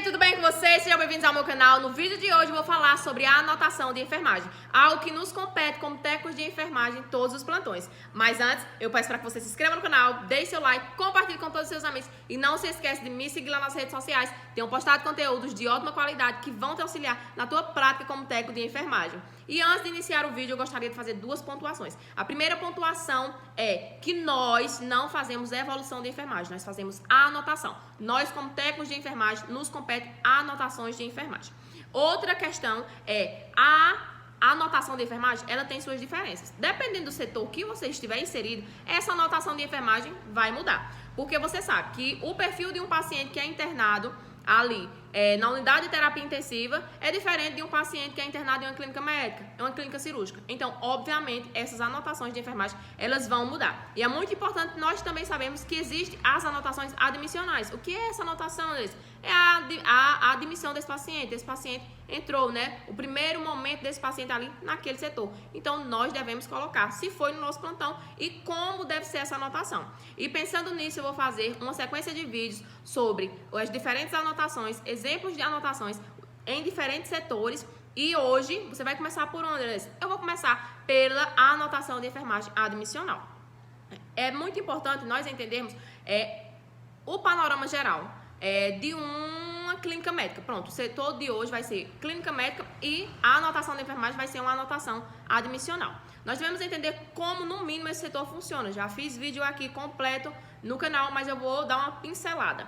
gente, tudo bem com vocês? Sejam bem-vindos ao meu canal. No vídeo de hoje eu vou falar sobre a anotação de enfermagem, algo que nos compete como técnicos de enfermagem em todos os plantões. Mas antes, eu peço para que você se inscreva no canal, deixe seu like, compartilhe com todos os seus amigos e não se esqueça de me seguir lá nas redes sociais. Tenho postado conteúdos de ótima qualidade que vão te auxiliar na tua prática como técnico de enfermagem. E antes de iniciar o vídeo, eu gostaria de fazer duas pontuações. A primeira pontuação é que nós não fazemos evolução de enfermagem, nós fazemos a anotação. Nós, como técnicos de enfermagem, nos compete anotações de enfermagem. Outra questão é a anotação de enfermagem, ela tem suas diferenças. Dependendo do setor que você estiver inserido, essa anotação de enfermagem vai mudar. Porque você sabe que o perfil de um paciente que é internado ali na unidade de terapia intensiva é diferente de um paciente que é internado em uma clínica médica, em uma clínica cirúrgica. Então, obviamente, essas anotações de enfermagem, elas vão mudar. E é muito importante nós também sabemos que existem as anotações admissionais. O que é essa anotação, Andressa? É a admissão desse paciente. Esse paciente entrou, né? O primeiro momento desse paciente ali naquele setor. Então, nós devemos colocar se foi no nosso plantão e como deve ser essa anotação. E pensando nisso, eu vou fazer uma sequência de vídeos sobre as diferentes anotações, exemplos de anotações em diferentes setores. E hoje, você vai começar por onde, Andressa? Eu vou começar pela anotação de enfermagem admissional. É muito importante nós entendermos o panorama geral de uma clínica médica. Pronto, o setor de hoje vai ser clínica médica e a anotação de enfermagem vai ser uma anotação admissional. Nós devemos entender como, no mínimo, esse setor funciona. Já fiz vídeo aqui completo no canal, mas eu vou dar uma pincelada.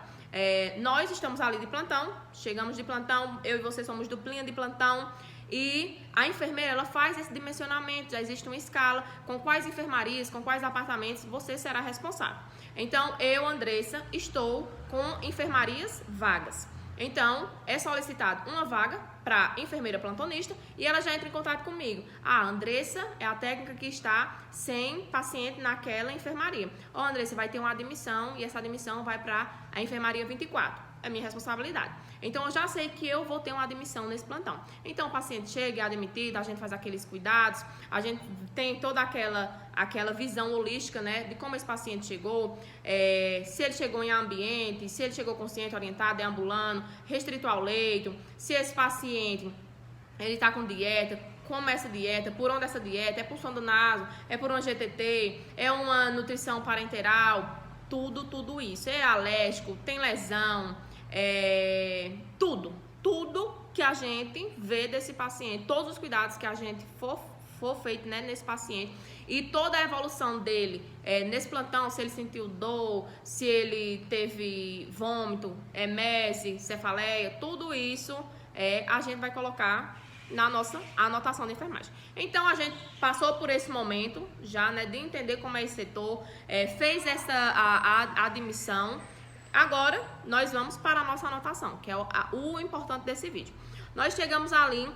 Nós estamos ali de plantão, chegamos de plantão, eu e você somos duplinha de plantão. E a enfermeira, ela faz esse dimensionamento, já existe uma escala, com quais enfermarias, com quais apartamentos você será responsável. Então, eu, Andressa, estou com enfermarias vagas. Então, é solicitado uma vaga para enfermeira plantonista e ela já entra em contato comigo. A Andressa é a técnica que está sem paciente naquela enfermaria. Andressa, vai ter uma admissão e essa admissão vai para a enfermaria 24. É minha responsabilidade. Então, eu já sei que eu vou ter uma admissão nesse plantão. Então, o paciente chega, é admitido, a gente faz aqueles cuidados, a gente tem toda aquela visão holística, né, de como esse paciente chegou, se ele chegou em ambiente, se ele chegou consciente, orientado, deambulando, restrito ao leito, se esse paciente ele está com dieta, como essa dieta, por onde essa dieta, é por sonda naso, é por uma GTT, é uma nutrição parenteral, tudo isso. É alérgico, tem lesão, tudo que a gente vê desse paciente, todos os cuidados que a gente for feito, né, nesse paciente e toda a evolução dele nesse plantão, se ele sentiu dor, se ele teve vômito, MES, cefaleia, tudo isso a gente vai colocar na nossa anotação de enfermagem. Então, a gente passou por esse momento já, né, de entender como é esse setor, fez a admissão. Agora, nós vamos para a nossa anotação, que é o importante desse vídeo. Nós chegamos ali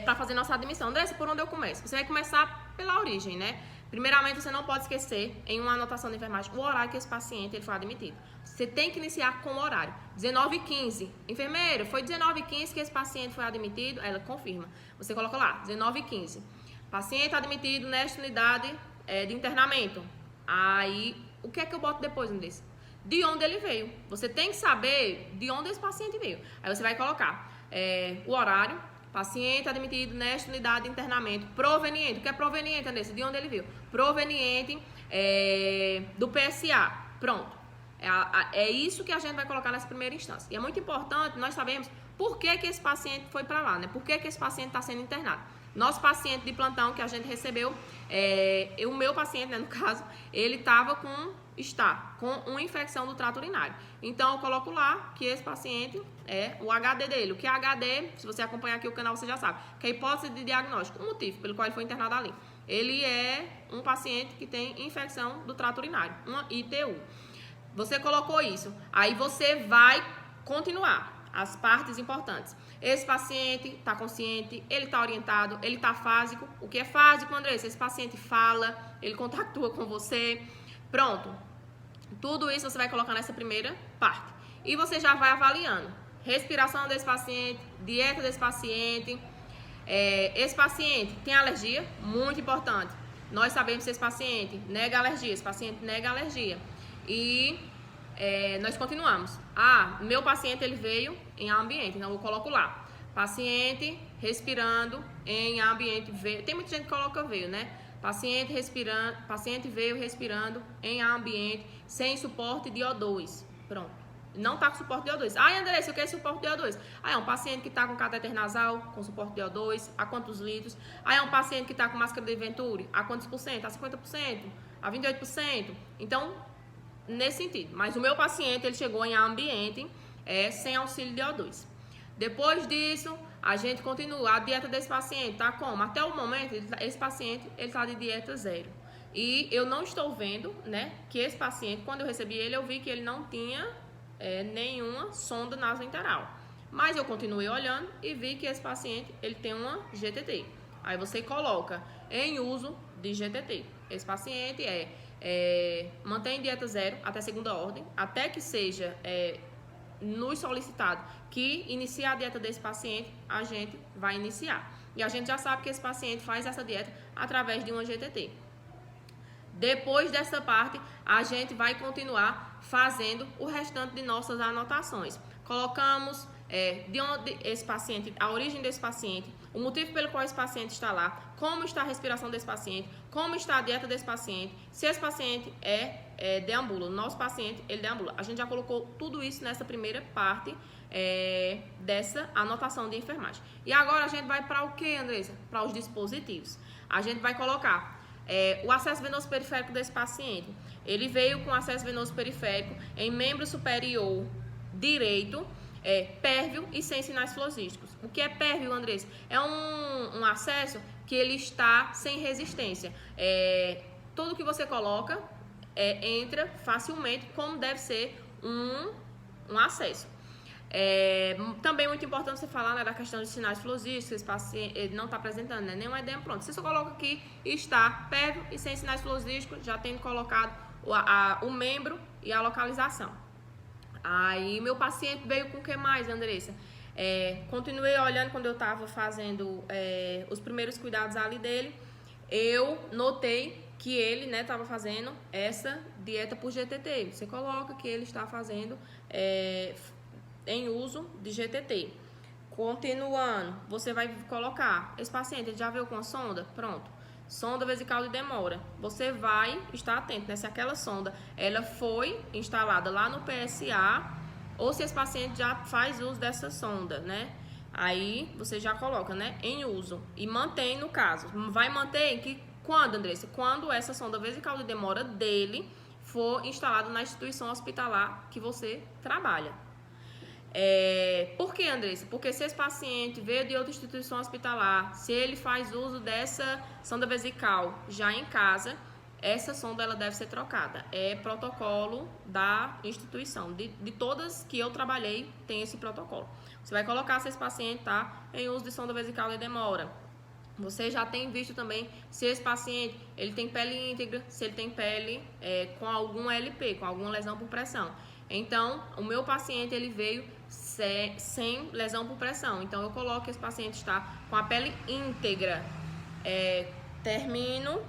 para fazer nossa admissão. Andressa, por onde eu começo? Você vai começar pela origem, né? Primeiramente, você não pode esquecer, em uma anotação de enfermagem, o horário que esse paciente ele foi admitido. Você tem que iniciar com o horário. 19h15. Enfermeiro, foi 19h15 que esse paciente foi admitido? Ela confirma. Você coloca lá, 19h15. Paciente admitido nesta unidade de internamento. Aí, o que é que eu boto depois desse? De onde ele veio. Você tem que saber de onde esse paciente veio. Aí você vai colocar o horário. Paciente admitido nesta unidade de internamento proveniente. O que é proveniente, Andressa? De onde ele veio? Proveniente do PSA. Pronto. É isso que a gente vai colocar nessa primeira instância. E é muito importante nós sabemos por que esse paciente foi para lá, né? Por que esse paciente está sendo internado. Nosso paciente de plantão que a gente recebeu, o meu paciente, né, no caso, ele está com uma infecção do trato urinário. Então, eu coloco lá que esse paciente o HD dele. O que é HD, se você acompanhar aqui o canal, você já sabe, que é a hipótese de diagnóstico, o motivo pelo qual ele foi internado ali. Ele é um paciente que tem infecção do trato urinário, uma ITU. Você colocou isso, aí você vai continuar as partes importantes. Esse paciente está consciente, ele está orientado, ele está fásico. O que é fásico, Andressa? Esse paciente fala, ele contactua com você. Pronto. Tudo isso você vai colocar nessa primeira parte. E você já vai avaliando. Respiração desse paciente, dieta desse paciente. Esse paciente tem alergia? Muito importante. Nós sabemos se esse paciente nega alergia. Esse paciente nega alergia. E nós continuamos. Meu paciente ele veio em ambiente, então eu coloco lá. Paciente respirando em ambiente veio. Tem muita gente que coloca veio, né? Paciente veio respirando em ambiente sem suporte de O2. Pronto. Não tá com suporte de O2. Andressa, o que é suporte de O2? É um paciente que tá com catéter nasal, com suporte de O2, a quantos litros? É um paciente que tá com máscara de Venturi, a quantos por cento? A 50%? A 28%? Então, nesse sentido. Mas o meu paciente, ele chegou em ambiente sem auxílio de O2. Depois disso, a gente continua. A dieta desse paciente tá como? Até o momento, esse paciente, ele tá de dieta zero. E eu não estou vendo, né, que esse paciente, quando eu recebi ele, eu vi que ele não tinha nenhuma sonda nasointeral. Mas eu continuei olhando e vi que esse paciente, ele tem uma GTT. Aí você coloca em uso de GTT. Esse paciente mantém dieta zero até segunda ordem, até que seja nos solicitado que inicie a dieta desse paciente, a gente vai iniciar. E a gente já sabe que esse paciente faz essa dieta através de uma GTT. Depois dessa parte, a gente vai continuar fazendo o restante de nossas anotações. Colocamos de onde esse paciente, a origem desse paciente, o motivo pelo qual esse paciente está lá, como está a respiração desse paciente, como está a dieta desse paciente, se esse paciente deambula, nosso paciente, ele deambula. A gente já colocou tudo isso nessa primeira parte dessa anotação de enfermagem. E agora a gente vai para o que, Andressa? Para os dispositivos. A gente vai colocar o acesso venoso periférico desse paciente. Ele veio com acesso venoso periférico em membro superior direito, pérvio e sem sinais flosísticos. O que é pérvio, Andressa? É um acesso que ele está sem resistência. Tudo que você coloca entra facilmente, como deve ser um acesso. Também é muito importante você falar, né, da questão de sinais flosísticos. Esse paciente ele não está apresentando, né, nenhum edema. Pronto, você só coloca aqui, está pérvio e sem sinais flosísticos, já tendo colocado o membro e a localização. Aí meu paciente veio com o que mais, Andressa? Continuei olhando quando eu estava fazendo os primeiros cuidados ali dele. Eu notei que ele estava fazendo essa dieta por GTT. Você coloca que ele está fazendo em uso de GTT. Continuando, você vai colocar, esse paciente ele já veio com a sonda? Pronto. Sonda vesical de demora. Você vai estar atento, né? Se aquela sonda ela foi instalada lá no PSA ou se esse paciente já faz uso dessa sonda, né? Aí você já coloca, né, em uso e mantém no caso. Vai manter que quando, Andressa? Quando essa sonda vesical de demora dele for instalada na instituição hospitalar que você trabalha. Por que, Andressa? Porque se esse paciente veio de outra instituição hospitalar, se ele faz uso dessa sonda vesical já em casa, essa sonda ela deve ser trocada. É protocolo da instituição. De todas que eu trabalhei, tem esse protocolo. Você vai colocar se esse paciente está em uso de sonda vesical de demora. Você já tem visto também se esse paciente ele tem pele íntegra, se ele tem pele com algum LP, com alguma lesão por pressão. Então, o meu paciente ele veio sem lesão por pressão. Então, eu coloco que esse paciente está com a pele íntegra. Termino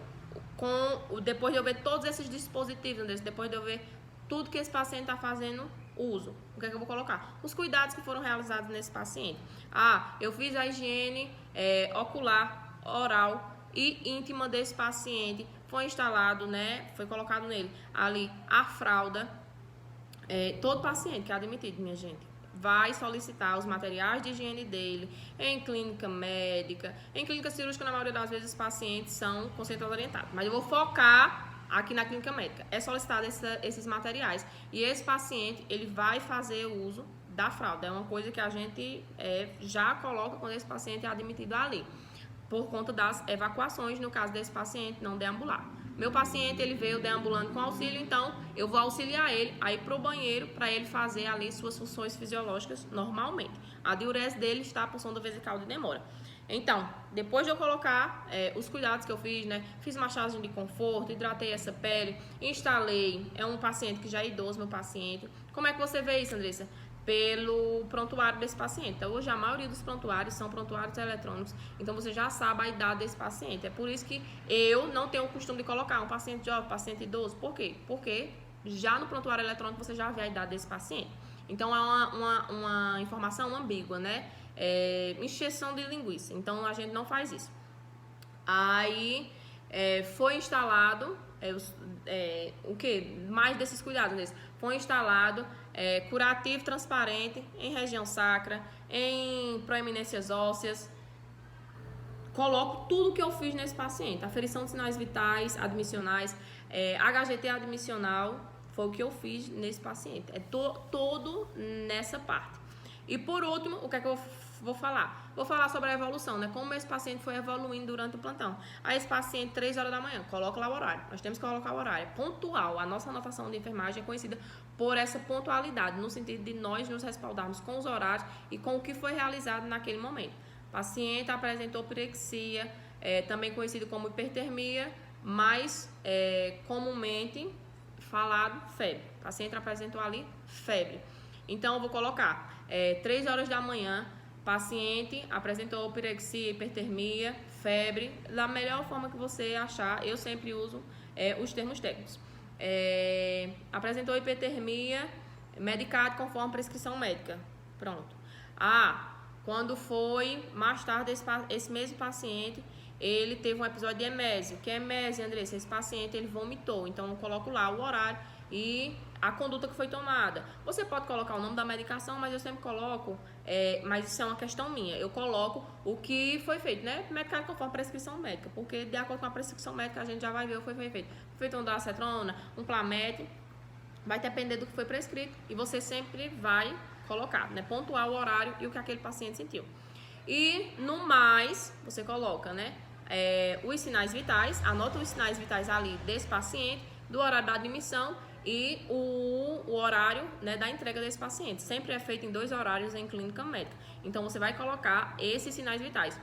depois de eu ver todos esses dispositivos, depois de eu ver tudo que esse paciente está fazendo uso. O que é que eu vou colocar? Os cuidados que foram realizados nesse paciente. Eu fiz a higiene ocular, oral e íntima desse paciente. Foi instalado, né? Foi colocado nele ali a fralda. Todo paciente que é admitido, minha gente, vai solicitar os materiais de higiene dele em clínica médica, em clínica cirúrgica. Na maioria das vezes os pacientes são concentrados orientados, mas eu vou focar aqui na clínica médica. É solicitado esses materiais e esse paciente ele vai fazer uso da fralda. É uma coisa que a gente já coloca quando esse paciente é admitido ali, por conta das evacuações, no caso desse paciente não deambular. Meu paciente ele veio deambulando com auxílio, então eu vou auxiliar ele a ir para o banheiro para ele fazer ali suas funções fisiológicas normalmente. A diurese dele está por sonda vesical de demora. Então, depois de eu colocar os cuidados que eu fiz, né? Fiz massagem de conforto, hidratei essa pele, instalei. É um paciente que já é idoso, meu paciente. Como é que você vê isso, Andressa? Pelo prontuário desse paciente. Então, hoje a maioria dos prontuários são prontuários eletrônicos, então você já sabe a idade desse paciente. É por isso que eu não tenho o costume de colocar um paciente jovem, paciente idoso. Por quê? Porque já no prontuário eletrônico você já vê a idade desse paciente. Então, é uma informação ambígua, né? Encheção de linguiça. Então, a gente não faz isso. Aí, foi instalado, o que? Mais desses cuidados nesse. Foi instalado curativo transparente em região sacra, em proeminências ósseas. Coloco tudo que eu fiz nesse paciente. Aferição de sinais vitais, admissionais, HGT admissional, foi o que eu fiz nesse paciente. Todo nessa parte. E por último, o que é que eu vou falar? Vou falar sobre a evolução, né? Como esse paciente foi evoluindo durante o plantão. Aí esse paciente, 3 horas da manhã, coloca lá o horário. Nós temos que colocar o horário. É pontual. A nossa anotação de enfermagem é conhecida por essa pontualidade, no sentido de nós nos respaldarmos com os horários e com o que foi realizado naquele momento. O paciente apresentou pirexia, também conhecido como hipertermia, mas comumente falado febre. O paciente apresentou ali febre. Então, eu vou colocar 3 horas da manhã, paciente apresentou pirexia, hipertermia, febre, da melhor forma que você achar. Eu sempre uso os termos técnicos. Apresentou hipertermia, medicado conforme prescrição médica. Pronto. Quando foi mais tarde esse mesmo paciente, ele teve um episódio de emésio. Que é emésio, Andressa? Esse paciente, ele vomitou. Então, eu coloco lá o horário e a conduta que foi tomada. Você pode colocar o nome da medicação, mas eu sempre coloco, mas isso é uma questão minha, eu coloco o que foi feito, né? Medicado conforme prescrição médica, porque de acordo com a prescrição médica, a gente já vai ver o que foi feito. Foi feito um dacetrona, um Plamet, vai depender do que foi prescrito e você sempre vai colocar, né? Pontuar o horário e o que aquele paciente sentiu. E no mais, você coloca, né? Os sinais vitais, anota os sinais vitais ali desse paciente, do horário da admissão e o horário, né, da entrega desse paciente. Sempre é feito em 2 horários em clínica médica. Então, você vai colocar esses sinais vitais.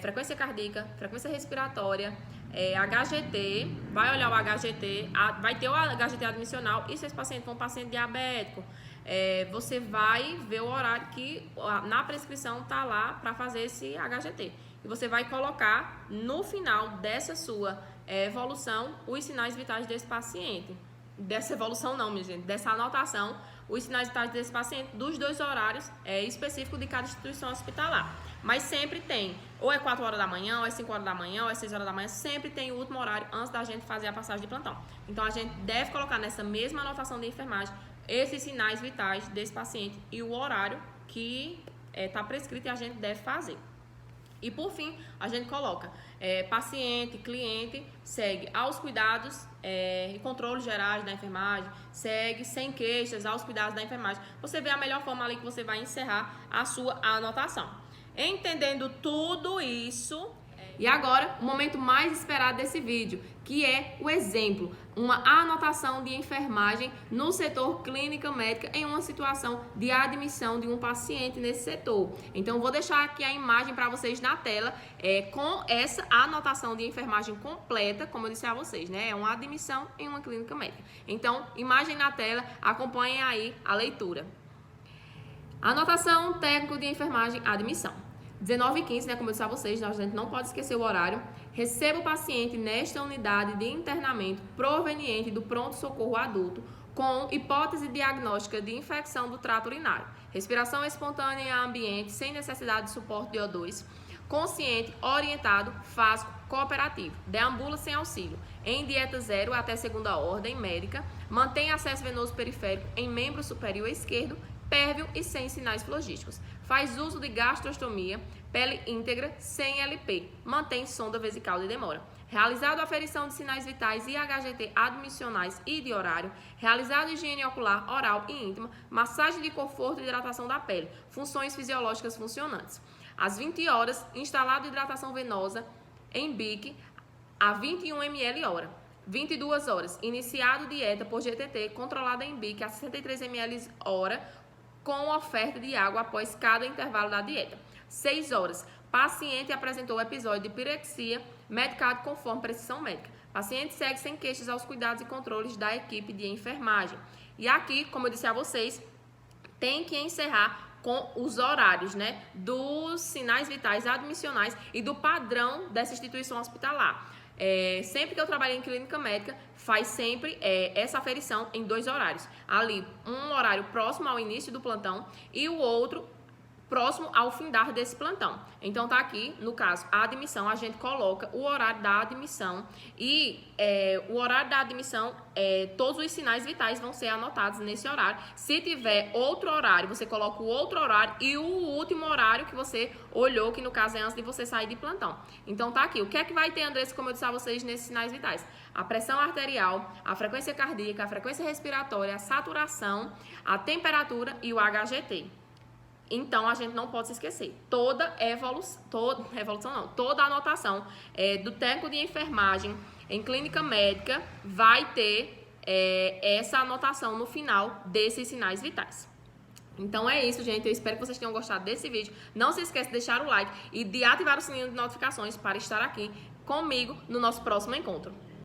Frequência cardíaca, frequência respiratória, HGT, vai olhar o HGT, vai ter o HGT admissional, e se esse paciente for um paciente diabético, você vai ver o horário que na prescrição está lá para fazer esse HGT. E você vai colocar no final dessa sua evolução os sinais vitais desse paciente. Dessa evolução não, minha gente, dessa anotação, os sinais vitais desse paciente, dos 2 horários específicos de cada instituição hospitalar. Mas sempre tem, ou é 4 horas da manhã, ou é 5 horas da manhã, ou é 6 horas da manhã, sempre tem o último horário antes da gente fazer a passagem de plantão. Então, a gente deve colocar nessa mesma anotação de enfermagem esses sinais vitais desse paciente e o horário que está prescrito e a gente deve fazer. E por fim, a gente coloca paciente, cliente, segue aos cuidados e controles gerais da enfermagem, segue sem queixas aos cuidados da enfermagem. Você vê a melhor forma ali que você vai encerrar a sua anotação. Entendendo tudo isso, e agora o momento mais esperado desse vídeo, que é o exemplo, uma anotação de enfermagem no setor clínica médica em uma situação de admissão de um paciente nesse setor. Então, vou deixar aqui a imagem para vocês na tela com essa anotação de enfermagem completa, como eu disse a vocês, né? É uma admissão em uma clínica médica. Então, imagem na tela, acompanhem aí a leitura. Anotação técnico de enfermagem admissão. 19h15, né, como eu disse a vocês, a gente não pode esquecer o horário. Receba o paciente nesta unidade de internamento proveniente do pronto-socorro adulto com hipótese diagnóstica de infecção do trato urinário. Respiração espontânea em ambiente sem necessidade de suporte de O2. Consciente, orientado, fásico, cooperativo. Deambula sem auxílio. Em dieta zero até segunda ordem médica. Mantém acesso venoso periférico em membro superior esquerdo, pérvio e sem sinais flogísticos. Faz uso de gastrostomia, pele íntegra, sem LP. Mantém sonda vesical de demora. Realizado a aferição de sinais vitais e HGT admissionais e de horário. Realizado higiene ocular, oral e íntima. Massagem de conforto e hidratação da pele. Funções fisiológicas funcionantes. Às 20 horas, instalado hidratação venosa em BIC a 21 ml hora. 22 horas, iniciado dieta por GTT controlada em BIC a 63 ml hora, com oferta de água após cada intervalo da dieta. 6 horas. Paciente apresentou episódio de pirexia, medicado conforme prescrição médica. Paciente segue sem queixas aos cuidados e controles da equipe de enfermagem. E aqui, como eu disse a vocês, tem que encerrar com os horários, né, dos sinais vitais admissionais e do padrão dessa instituição hospitalar. sempre que eu trabalhei em clínica médica, faz sempre essa aferição em 2 horários. Ali, um horário próximo ao início do plantão e o outro próximo ao findar desse plantão. Então tá aqui, no caso, a admissão, a gente coloca o horário da admissão e o horário da admissão, todos os sinais vitais vão ser anotados nesse horário. Se tiver outro horário, você coloca o outro horário e o último horário que você olhou, que no caso é antes de você sair de plantão. Então tá aqui, o que é que vai ter, Andressa, como eu disse a vocês, nesses sinais vitais? A pressão arterial, a frequência cardíaca, a frequência respiratória, a saturação, a temperatura e o HGT. Então, a gente não pode se esquecer. Toda anotação do técnico de enfermagem em clínica médica vai ter essa anotação no final desses sinais vitais. Então é isso, gente. Eu espero que vocês tenham gostado desse vídeo. Não se esqueça de deixar o like e de ativar o sininho de notificações para estar aqui comigo no nosso próximo encontro.